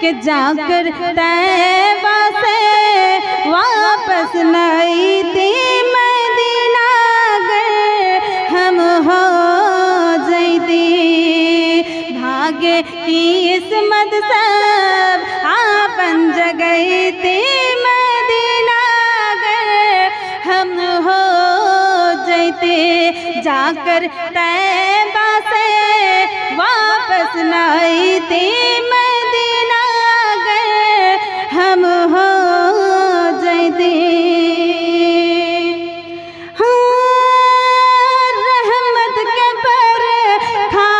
कि जाकर तैबा से वापस नहीं थी मदीना गए हम हो जैती। भाग्य की किस्मत सब आपन जगई थी मदीना गए हम हो जैते। जाकर तैबा से वापस नहीं थी मदीना गए हम हो जैते। रहमत के बरखा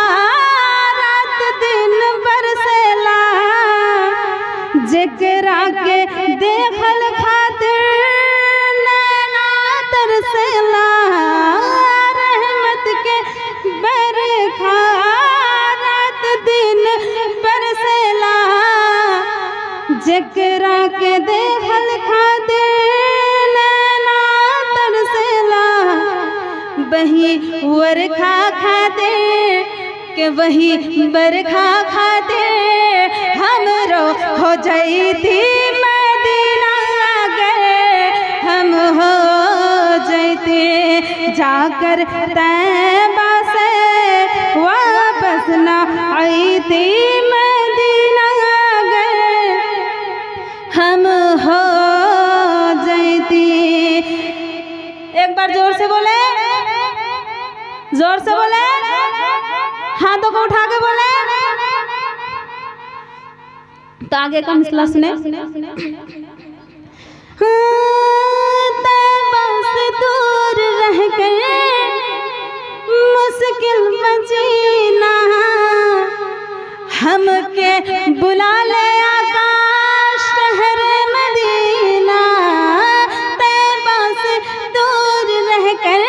रात दिन बरसेला जेकरा के देखल खातिर नैना तरसेला। रहमत के बरखा रात दिन बरसेला जेकरा के देखल खातिर नैना तरसेला। वही बरखा खातिर के वही बरखा खातिर हमरो हो जैती मदीना गए हम हो जैते। जाकर तैबा से वापस न आईती मदीना गए हम हो जैती। एक बार जोर से बोले, जोर से बोले, हाथों को उठा के बोले। तो आगे का मिसला सुने। तैबा से दूर रह कर मुश्किल में जीना हमके बुला ले आकाश शहर मदीना। तैबा से दूर रह कर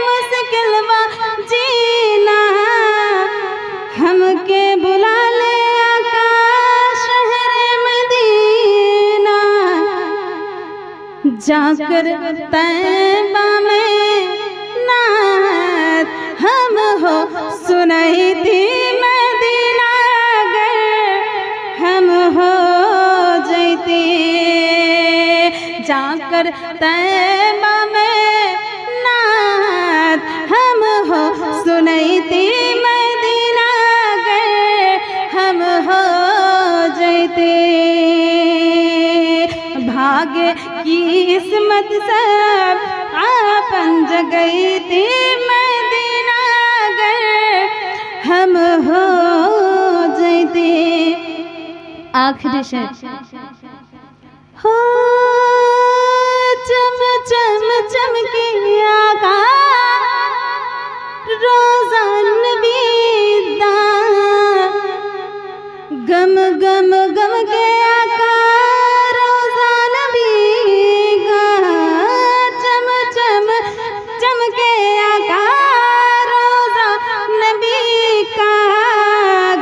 मुश्किल में जीना हमके बुला ले आकाश शहर मदीना। जाकर तैबा में नात हम हो सुनाई थी मदीना गए हम हो जैते। जाकर तैबा में नात हम हो सुनाई थी मदीना गए हम हो जैते। भाग्य की किस्मत सब आपन जगई थी मदीना गए हम हो जैते। आखिरी शेर। हो चम चम चमकी आकाश रोज़ान बीदा गम गम गम के आकार रोज़ान बीगा। चम चम चमके आकार रोज़ान बीका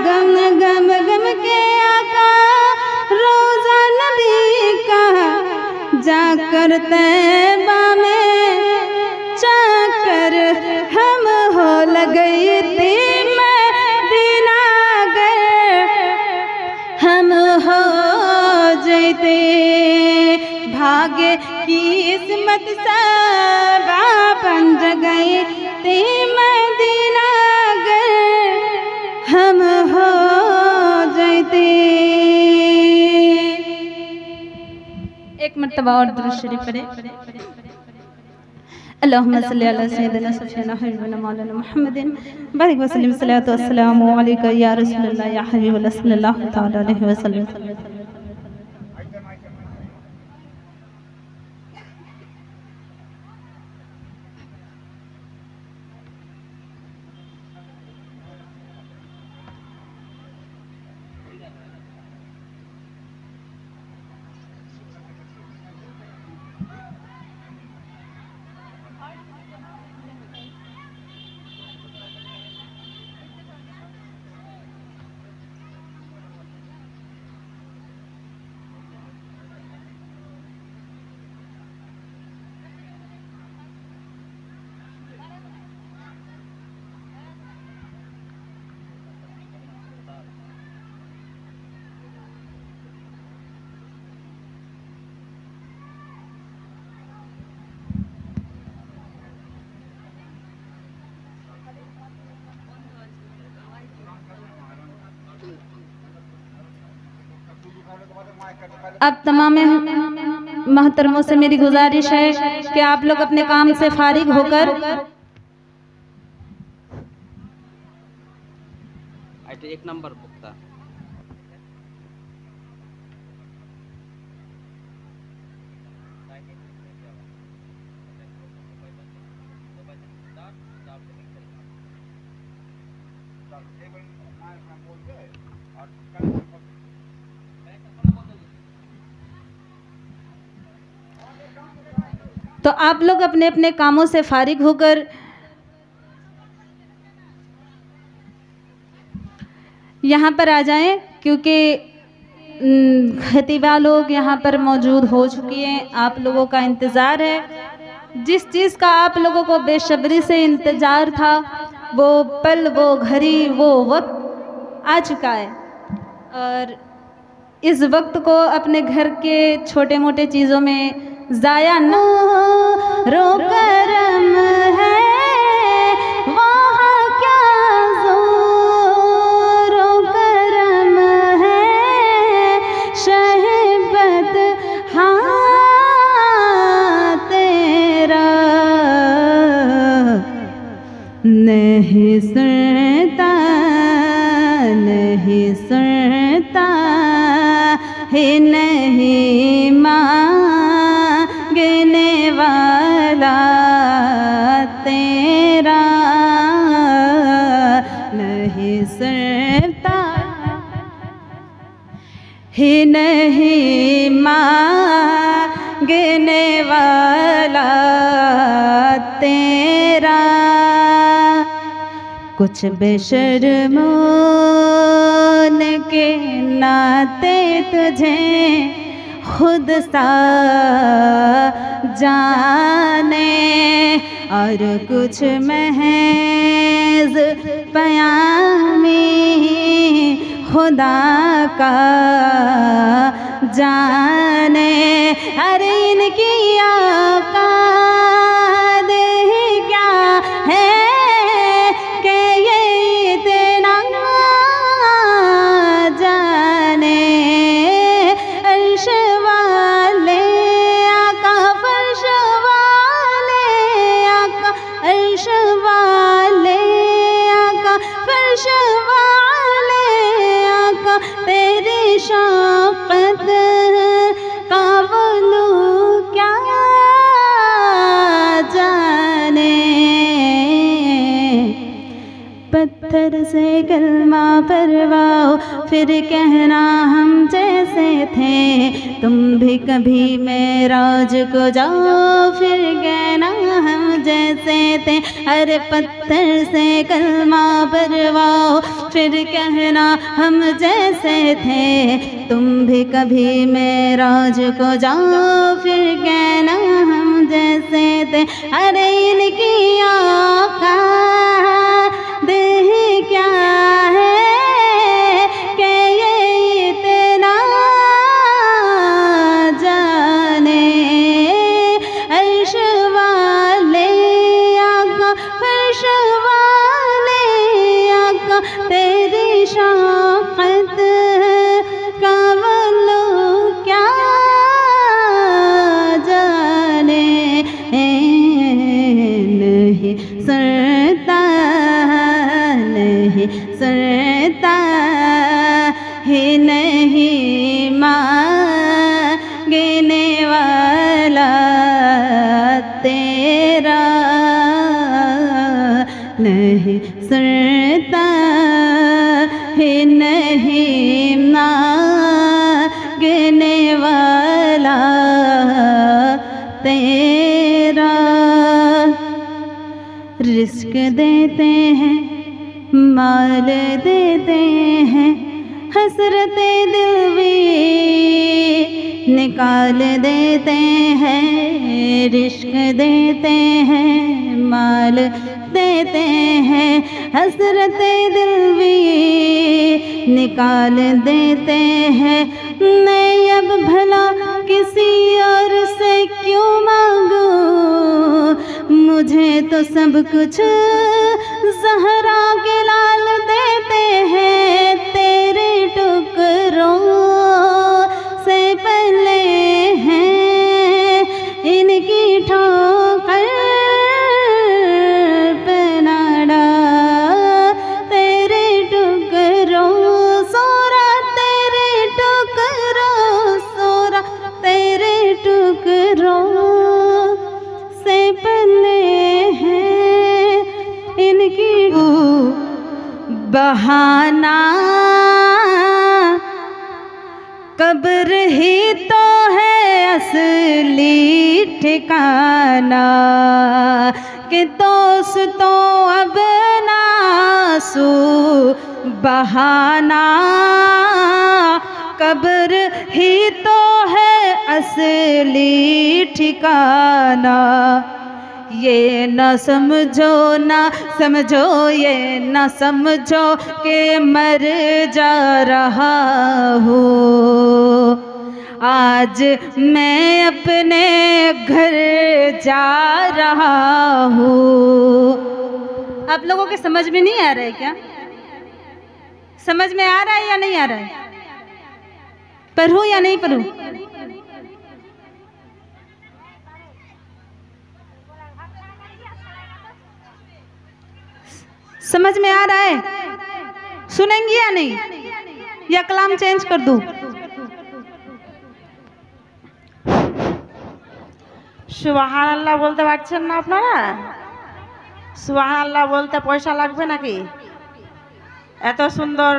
गम गम गम के आकार रोज़ान बीका। जाकर तैबा में चाकर हम हो लगई थी मदीना गए हम हो जैते। भाग्य की किस्मत सब आपन जगई थी मदीना गए हम हो जैते। एक मर्तबा और दुरूद शरीफ पढ़े। अल्लाहुम्मा सल्ली अला सय्यिदिना सफ़ीना हबीबिना मौलाना मुहम्मदिन बारिक व सल्लिम सल्लल्लाहु वस्सलामु अलैका या रसूलल्लाह या हबीबल्लाह सल्लल्लाहु तआला अलैहि वसल्लम। अब तमाम महतरमों से मेरी गुजारिश है कि आप लोग अपने काम से फारिग होकर एक नंबर पुख्ता तो आप लोग अपने अपने कामों से फारिग होकर यहाँ पर आ जाएं, क्योंकि खतीबा लोग यहाँ पर मौजूद हो चुकी हैं। आप लोगों का इंतज़ार है। जिस चीज़ का आप लोगों को बेसब्री से इंतज़ार था, वो पल, वो घड़ी, वो वक्त आ चुका है। और इस वक्त को अपने घर के छोटे मोटे चीज़ों में ज़ाया न रो करम है, वहाँ क्या ज़ोरो करम है, शहबत हाँ तेरा नहीं सुनता, नहीं सुनता है, नहीं मांगने वाला तेरा नहीं सुनता है, नहीं मांगने वाला तेरा। कुछ बेशर्मों के नाते तुझे खुद सा जाने, और कुछ महज पयामी खुदा का जाने। अरे इनकी औकात क्या है कि ये इतना जाने। अर्श वाले आका, फर्श वाले आका, अर्श वाले आका, फर्श वाले आका, तेरी शौकत का वो लोग क्या जाने। पत्थर से कलमा परवाओ, फिर कहना हम जैसे थे। तुम भी कभी मेराज को जाओ, फिर कहना हम जैसे थे। अरे पत्थर से कलमा परवाओ, फिर कहना हम जैसे थे। तुम भी कभी मेराज को जाओ, फिर कहना हम जैसे थे। अरे इनकी औकात क्या है कि ये इतना जाने। अर्श वाले आका, फर्श वाले आका, तेरी शौकत का वो लोग क्या जाने। नहीं सुनता, नहीं सुनता है, नहीं मांगने वाला तेरा नहीं सुनता है, नहीं मांगने वाला तेरा। रिस्क देते हैं, माल देते हैं, हसरते दिल भी निकाल देते हैं। रिस्क देते हैं, माल देते हैं, हसरते दिल भी निकाल देते हैं। मैं अब भला किसी और से क्यों मांगू, मुझे तो सब कुछ ज़हरा के लाल देते हैं। तेरे टुकड़ों से बहाना कब्र ही तो है असली ठिकाना, कि दोस्तों अब नासू बहाना, कब्र ही तो है असली ठिकाना। ये न समझो ना समझो, ये न समझो कि मर जा रहा हूँ, आज मैं अपने घर जा रहा हूँ। आप लोगों के समझ में नहीं आ रहा है क्या? समझ में आ रहा है या नहीं आ रहा है? पढ़ूं या नहीं पढ़ूं? समझ में आ रहा है? सुनेंगी या नहीं, या कलाम चेंज कर दूं? সুবহানাল্লাহ বলতে পারছেন না আপনারা? সুবহানাল্লাহ বলতে পয়সা লাগবে নাকি? এত সুন্দর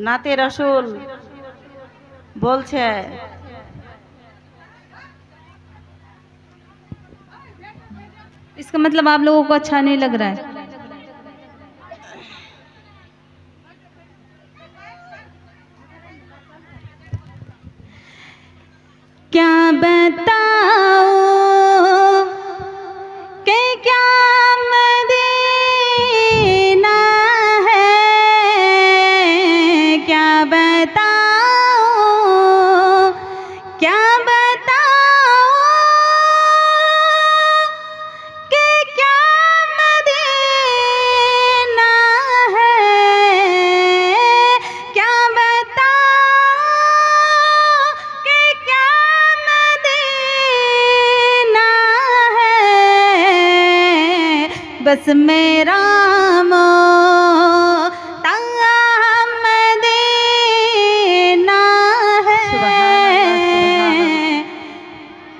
নাতে রসুল বলছে। इसका मतलब आप लोगों को अच्छा नहीं लग रहा है। क्या बताओ कि क्या मदीना है, क्या बताओ, क्या बताओ कि क्या मदीना है, क्या बताओ कि क्या मदीना है, बस मेरा मोहताज मदीना है।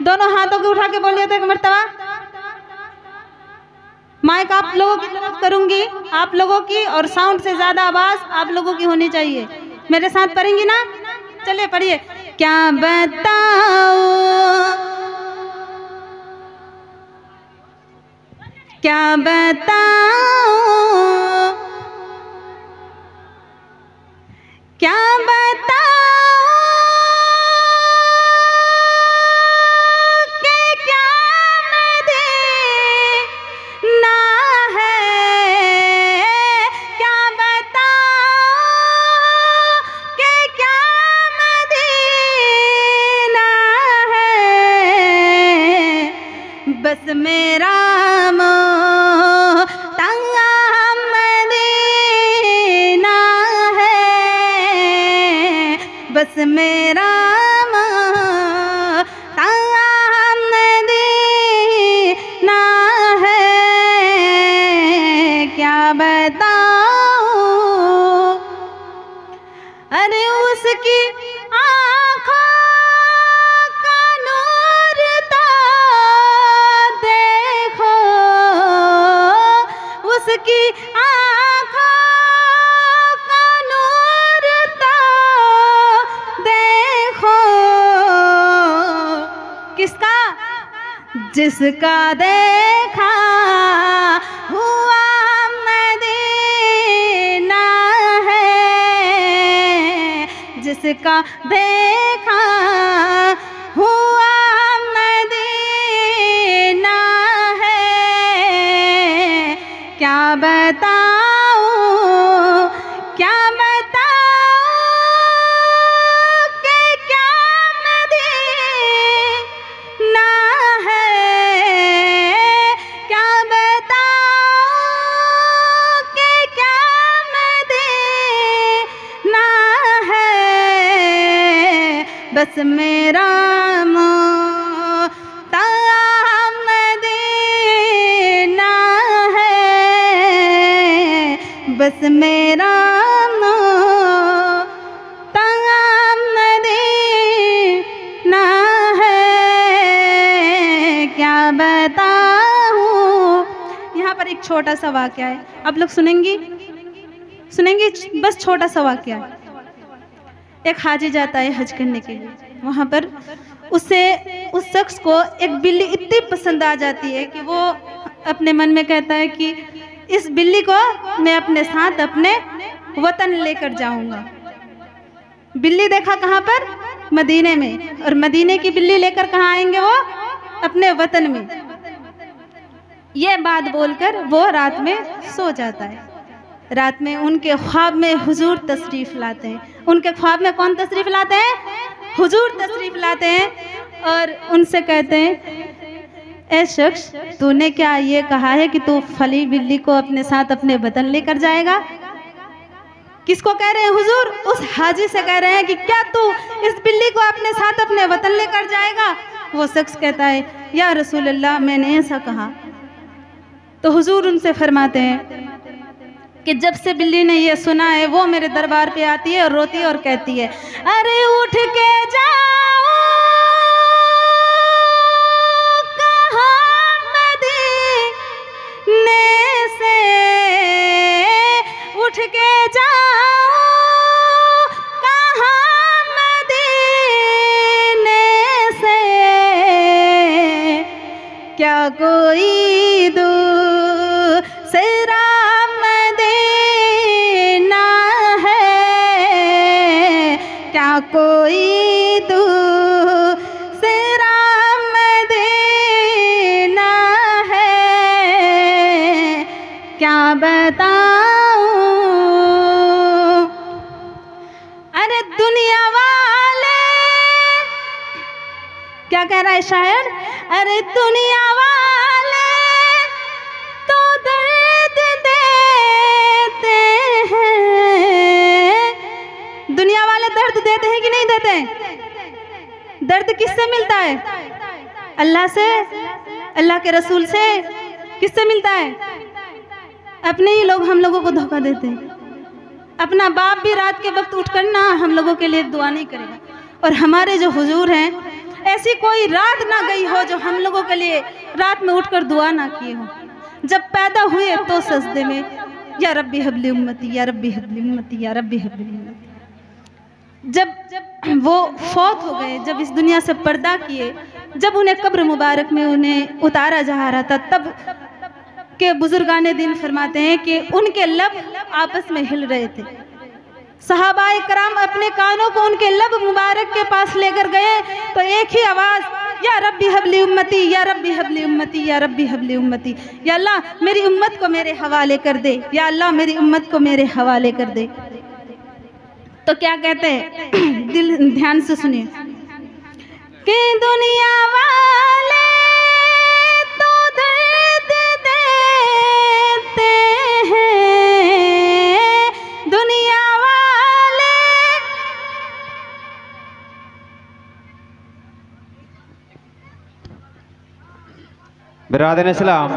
दोनों हाथों को उठा के बोलिए तो एक मर्तबा। माइक आप लोगों की तरफ करूंगी, आप लोगों की, और साउंड से ज्यादा आवाज आप लोगों की होनी चाहिए। मेरे साथ पढ़ेंगी ना? चलिए पढ़िए। क्या बताओ, क्या बताओ, क्या बताओ कि क्या मदीना है, क्या बताओ कि क्या मदीना है, बस मेरा मोहताज मदीना है, बस मेरा मोहताज मदीना है। क्या बताओ, अरे उसकी आँखों का नूर तो देखो, उसकी आँखों का नूर तो देखो। किसका? जिसका देखा हुआ मदीना है, जिसका देखा हुआ मदीना है। क्या बताओ, क्या बताओ कि क्या मदीना है, क्या बताओ कि क्या मदीना है, बस मेरा मोहताज मदीना है, बस मेरा मोहताज मदीना है। क्या बताऊं? यहाँ पर एक छोटा सा वाक़या है, आप लोग सुनेंगी? सुनेंगे बस छोटा सा वाकया। एक हाजी जाता है हज करने के लिए, वहाँ पर उस शख्स को एक बिल्ली इतनी पसंद आ जाती है कि वो अपने मन में कहता है कि इस बिल्ली को मैं अपने साथ अपने वतन लेकर जाऊंगा। बिल्ली देखा कहाँ पर? मदीने में। और मदीने की बिल्ली लेकर कहाँ आएंगे वो? अपने वतन में। ये बात बोलकर वो रात में सो जाता है। रात में उनके ख्वाब में हुजूर तशरीफ लाते हैं। उनके ख्वाब में कौन तशरीफ लाते हैं? हुजूर तशरीफ लाते हैं और उनसे कहते हैं, ए शख्स, तूने क्या ये कहा है कि तू फली बिल्ली को अपने साथ अपने वतन लेकर जाएगा? किसको कह रहे हैं हुजूर? उस हाजी से कह रहे हैं कि क्या तू इस बिल्ली को अपने साथ अपने वतन लेकर जाएगा? वो शख्स कहता है, या रसूल अल्लाह, मैंने ऐसा कहा। तो हुजूर उनसे फरमाते हैं कि जब से बिल्ली ने ये सुना है वो मेरे दरबार पे आती है और रोती है और कहती है, अरे उठ के जाओ कहाँ मदीने से, उठ के जाओ कहाँ मदीने से, क्या कोई दूसरा मदीना है, क्या कोई दूसरा मदीना है, क्या बताऊं? अरे दुनिया वाले, क्या कह रहा है शायर? अरे दुनिया वाले तो दर्द देते हैं। दुनिया वाले दर्द देते हैं कि नहीं देते? दर्द किससे मिलता है? अल्लाह से, अल्लाह के रसूल से। किससे मिलता है? अपने ही लोग हम लोगों को धोखा देते हैं। अपना बाप भी रात के वक्त उठकर ना हम लोगों के लिए दुआ नहीं करेगा। और हमारे जो हुजूर हैं, ऐसी कोई रात ना गई हो जो हम लोगों के लिए रात में उठकर दुआ ना किए हो। जब पैदा हुए तो सजदे में, या रब्बी हबली उम्मती, या रब्बी हबली उम्मती, या रब्बी हबली उम्मती। जब वो फौत हो गए, जब इस दुनिया से पर्दा किए, जब उन्हें कब्र मुबारक में उन्हें उतारा जा रहा था, तब के बुजुर्गाने दिन फरमाते हैं कि उनके लब आपस में हिल रहे थे। सहाबाए कराम अपने कानों को उनके लब मुबारक के पास लेकर गए तो एक ही आवाज़, या रब्बी हबली उम्मती, या रब्बी हबली उम्मती, या रब्बी हबली उम्मती। या अल्लाह मेरी उम्मत को मेरे हवाले कर दे, या अल्लाह मेरी उम्मत को मेरे हवाले कर दे। तो क्या कहते हैं, दिल ध्यान से सुनिए कि दुनिया वाले तो दर्द देते हैं, दुनिया वाले। बिरादर इस्लाम,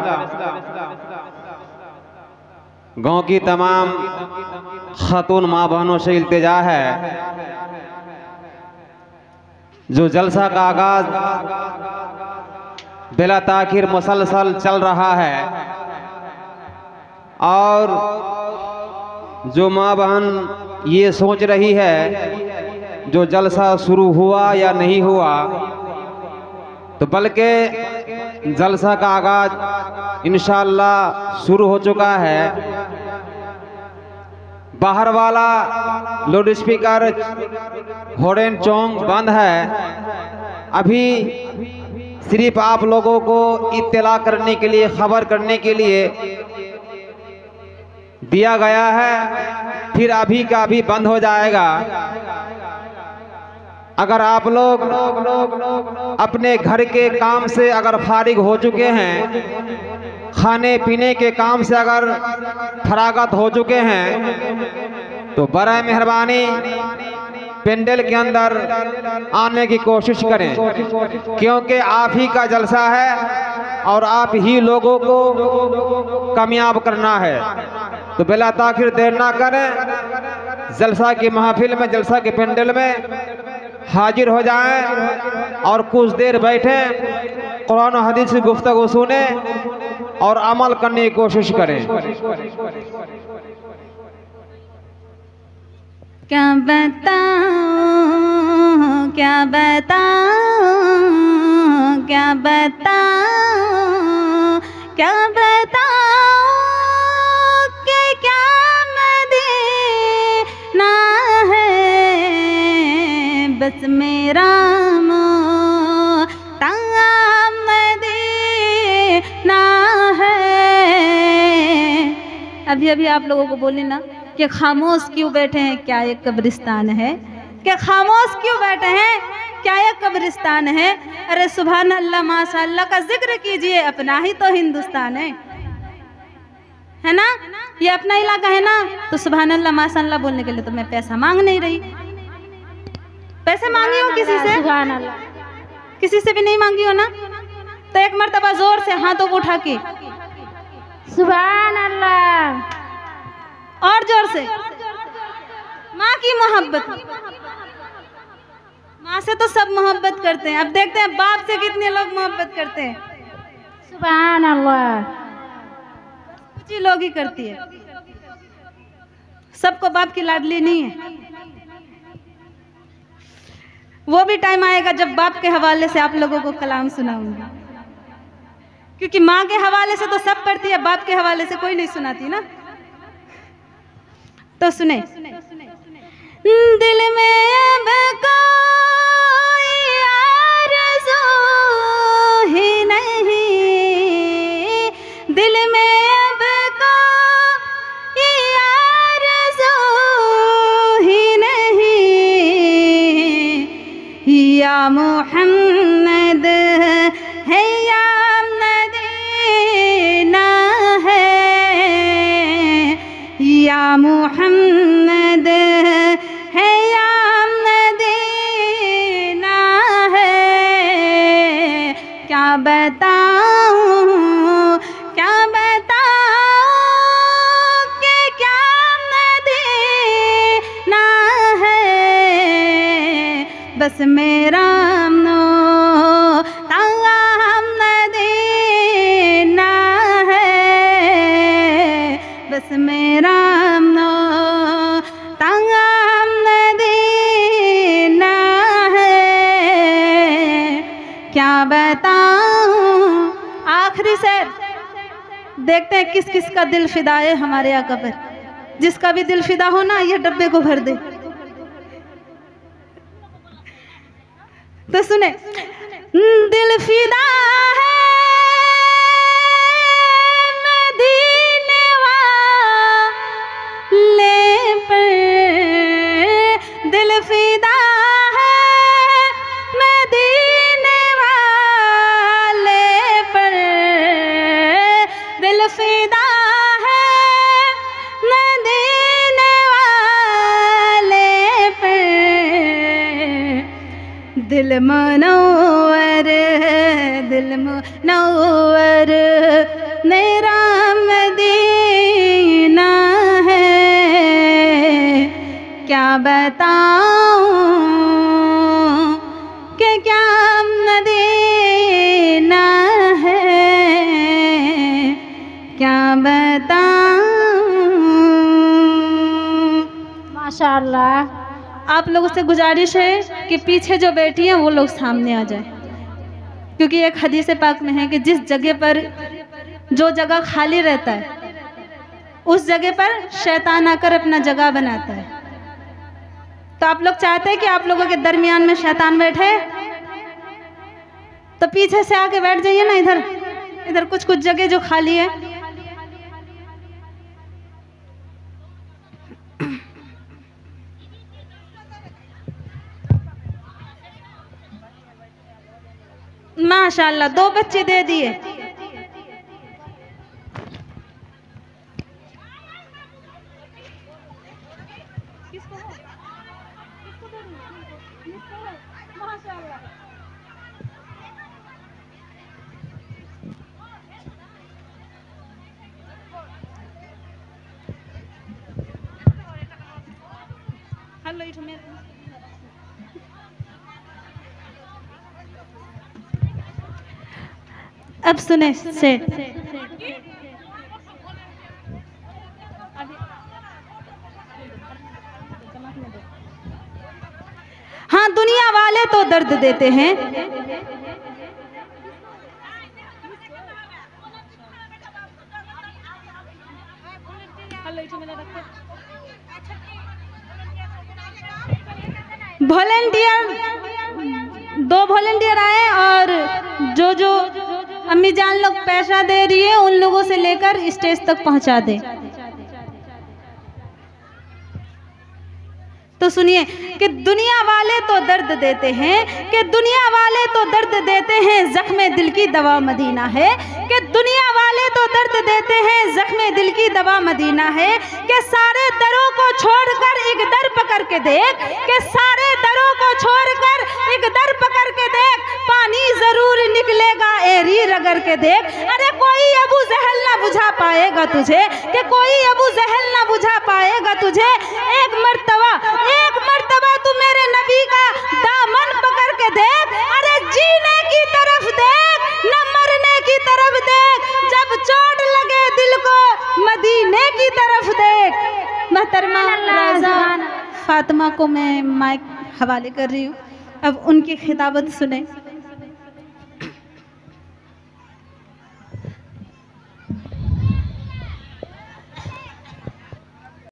गांव की तमाम खातून माँ बहनों से इल्तिजा है, जो जलसा का आगाज बिला ताखिर मुसलसल चल रहा है और जो माँ बहन ये सोच रही है जो जलसा शुरू हुआ या नहीं हुआ, तो बल्कि जलसा का आगाज इंशाअल्लाह शुरू हो चुका है। बाहर वाला लाउड स्पीकर हॉर्न चोंग बंद है। अभी सिर्फ आप लोगों को इत्तला करने के लिए, खबर करने के लिए दिया गया है, फिर अभी का अभी बंद हो जाएगा। अगर आप लोग अपने घर के काम से अगर फारिग हो चुके हैं, खाने पीने के काम से अगर फरागत हो चुके हैं, तो बराए मेहरबानी पेंडल के अंदर आने की कोशिश करें, क्योंकि आप ही का जलसा है और आप ही लोगों को कामयाब करना है। तो बिला ताखिर देर ना करें, जलसा की महफिल में, जलसा के पेंडल में हाजिर हो जाएं और कुछ देर बैठे कुरान और हदीस की गुफ्तगू सुने और अमल करने की कोशिश करें। क्या बताऊं, क्या बताऊं, क्या बताऊं, क्या बताऊं कि क्या मदीना है, बस मेरा मोहताज मदीना है। अभी अभी आप लोगों को बोले ना कि खामोश क्यों बैठे हैं, क्या ये कब्रिस्तान है? क्या खामोश क्यों बैठे हैं, क्या ये कब्रिस्तान है? अरे सुभान अल्लाह माशाअल्लाह का जिक्र कीजिए, अपना ही तो हिंदुस्तान है ना? ये अपना इलाका है ना, तो सुभान अल्लाह माशाअल्लाह बोलने के लिए तो मैं पैसा मांग नहीं रही। पैसे मांगी हो किसी से? सुभान अल्लाह। किसी से भी नहीं मांगी हो ना? तो एक मर्तबा जोर से हाथों को उठा के सुभान अल्लाह, और जोर से। माँ की मोहब्बत, माँ से तो सब मोहब्बत करते हैं, अब देखते हैं बाप से कितने लोग मोहब्बत करते हैं। सुभान अल्लाह। कुछ ही लोग ही करती है, सबको बाप की लाडली नहीं है। वो भी टाइम आएगा जब बाप के हवाले से आप लोगों को कलाम सुनाऊंगी, क्योंकि माँ के हवाले से तो सब करती है, बाप के हवाले से कोई नहीं सुनाती ना। तो सुने, दिल में अब कोई आरज़ू ही नहीं, दिल में अब कोई आरज़ू ही नहीं, या मोहम्मद है या मदीना है, या मोहम्मद है या मदीना है। क्या बताऊं, क्या बताऊं कि क्या मदीना है, बस मेरा मदीना है, बस मेरा मदीना है। क्या बताऊं। आखिरी शेर देखते हैं किस किस का दिल फिदा है हमारे आका पर। जिसका भी दिल फिदा हो ना, ये डब्बे को भर दे। तो सुने, दिल फिदा है मदीने वाले पर, दिल फिदा है मदीने वाले पर, दिल फिदा है मदीने वाले पर, दिल मनोवर, दिल मनोवर मेरा मदीना है। क्या बताऊं कि क्या मदीना है, क्या बताऊं। माशाअल्लाह। आप लोगों से गुजारिश है कि पीछे जो बैठी हैं वो लोग सामने आ जाए, क्योंकि एक हदीस पाक में है कि जिस जगह पर, जो जगह खाली रहता है, उस जगह पर शैतान आकर अपना जगह बनाता है। तो आप लोग चाहते हैं कि आप लोगों के दरमियान में शैतान बैठे, तो पीछे से आके बैठ जाइए ना। इधर इधर कुछ कुछ जगह जो खाली है। माशाल्लाह 2 बच्चे दे दिए। अब सुने से हाँ, दुनिया वाले तो दर्द देते हैं, वॉलेंटियर 2 वॉलेंटियर आए और जो अम्मी जान लोग पैसा दे रही है उन लोगों से लेकर स्टेज तक पहुंचा दे। तो सुनिए कि दुनिया वाले तो दर्द देते हैं, कि दुनिया वाले तो दर्द देते हैं, जख्म दिल की दवा मदीना है, कि दुनिया वाले तो दर्द देते हैं, जख्म दिल की दवा मदीना है, कि सारे दरों को छोड़कर एक दर पकड़ के देख, कि सारे दरों को छोड़कर एक दर पकड़ के देख, पानी जरूर निकलेगा एरी रगड़ के देख। अरे कोई अबू जहल ना बुझा पाएगा तुझे, कि कोई अबू जहल ना बुझा पाएगा तुझे। एक मर्तबा तू मेरे नबी का दामन पकड़ के देख। अरे जीने की तरफ देख, न मरने की तरफ देख, जब चोट लगे दिल को मदीने की तरफ देख। महतरमा राजा फातिमा को मैं माइक हवाले कर रही हूँ, अब उनकी खिताबत सुने।